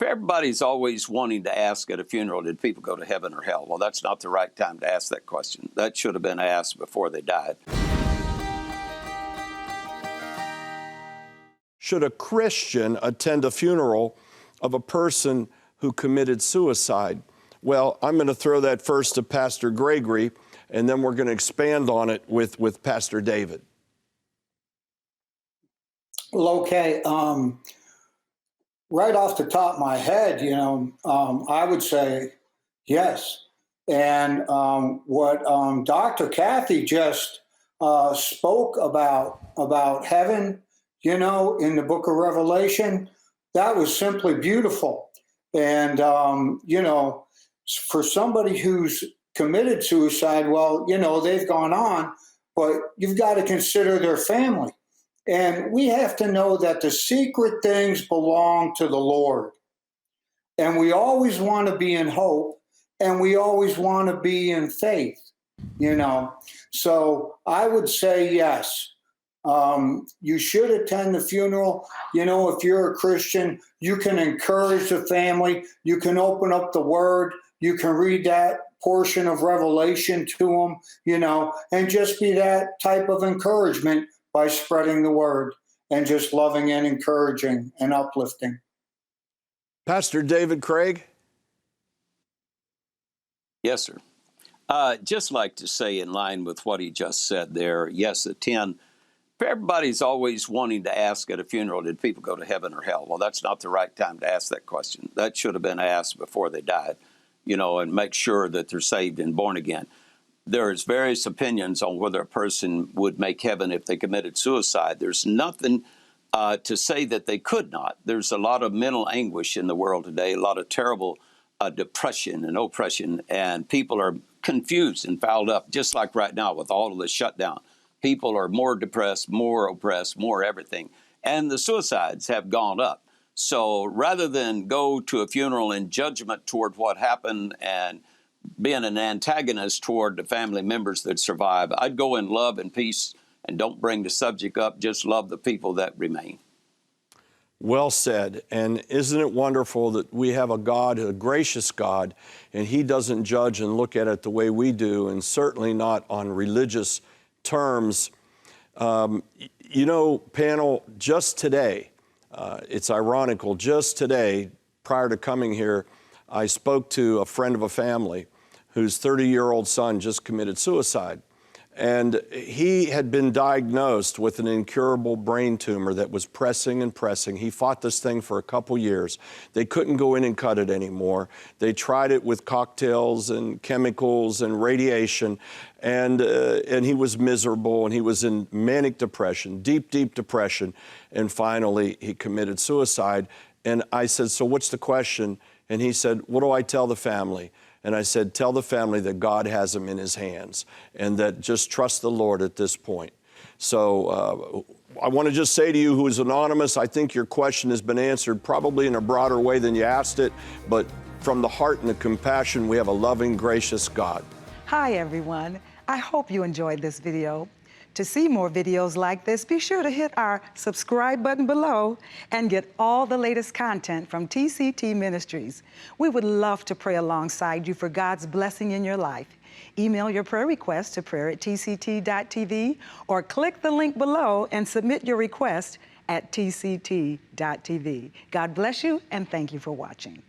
Everybody's always wanting to ask at a funeral, did people go to heaven or hell? Well, that's not the right time to ask that question. That should have been asked before they died. Should a Christian attend a funeral of a person who committed suicide? Well, I'm going to throw that first to Pastor Gregory, and then we're going to expand on it with Pastor David. Well, okay. Right off the top of my head, I would say yes. And what Dr. Kathy just spoke about heaven, in the book of Revelation, that was simply beautiful. And, for somebody who's committed suicide, well, they've gone on, but you've got to consider their family. And we have to know that the secret things belong to the Lord. And we always want to be in hope, and we always want to be in faith, So I would say yes. You should attend the funeral. If you're a Christian, you can encourage the family. You can open up the Word. You can read that portion of Revelation to them, and just be that type of encouragement by spreading the word and just loving and encouraging and uplifting. Pastor David Craig? Yes, sir. Just like to say, in line with what he just said there, yes, attend. Everybody's always wanting to ask at a funeral, did people go to heaven or hell? Well, that's not the right time to ask that question. That should have been asked before they died, and make sure that they're saved and born again. There's various opinions on whether a person would make heaven if they committed suicide. There's nothing to say that they could not. There's a lot of mental anguish in the world today, a lot of terrible depression and oppression, and people are confused and fouled up, just like right now with all of the shutdown. People are more depressed, more oppressed, more everything, and the suicides have gone up. So rather than go to a funeral in judgment toward what happened and being an antagonist toward the family members that survive, I'd go in love and peace and don't bring the subject up. Just love the people that remain. Well said. And isn't it wonderful that we have a God, a gracious God, and He doesn't judge and look at it the way we do, and certainly not on religious terms. Panel, just today, it's ironical, just today, prior to coming here, I spoke to a friend of a family whose 30-year-old son just committed suicide. And he had been diagnosed with an incurable brain tumor that was pressing and pressing. He fought this thing for a couple years. They couldn't go in and cut it anymore. They tried it with cocktails and chemicals and radiation, and he was miserable, and he was in manic depression, deep, deep depression, and finally he committed suicide. And I said, so what's the question? And he said, what do I tell the family? And I said, tell the family that God has them in His hands and that just trust the Lord at this point. So I want to just say to you who is anonymous, I think your question has been answered probably in a broader way than you asked it, but from the heart and the compassion, we have a loving, gracious God. Hi, everyone. I hope you enjoyed this video. To see more videos like this, be sure to hit our subscribe button below and get all the latest content from TCT Ministries. We would love to pray alongside you for God's blessing in your life. Email your prayer request to prayer@tct.tv or click the link below and submit your request at tct.tv. God bless you, and thank you for watching.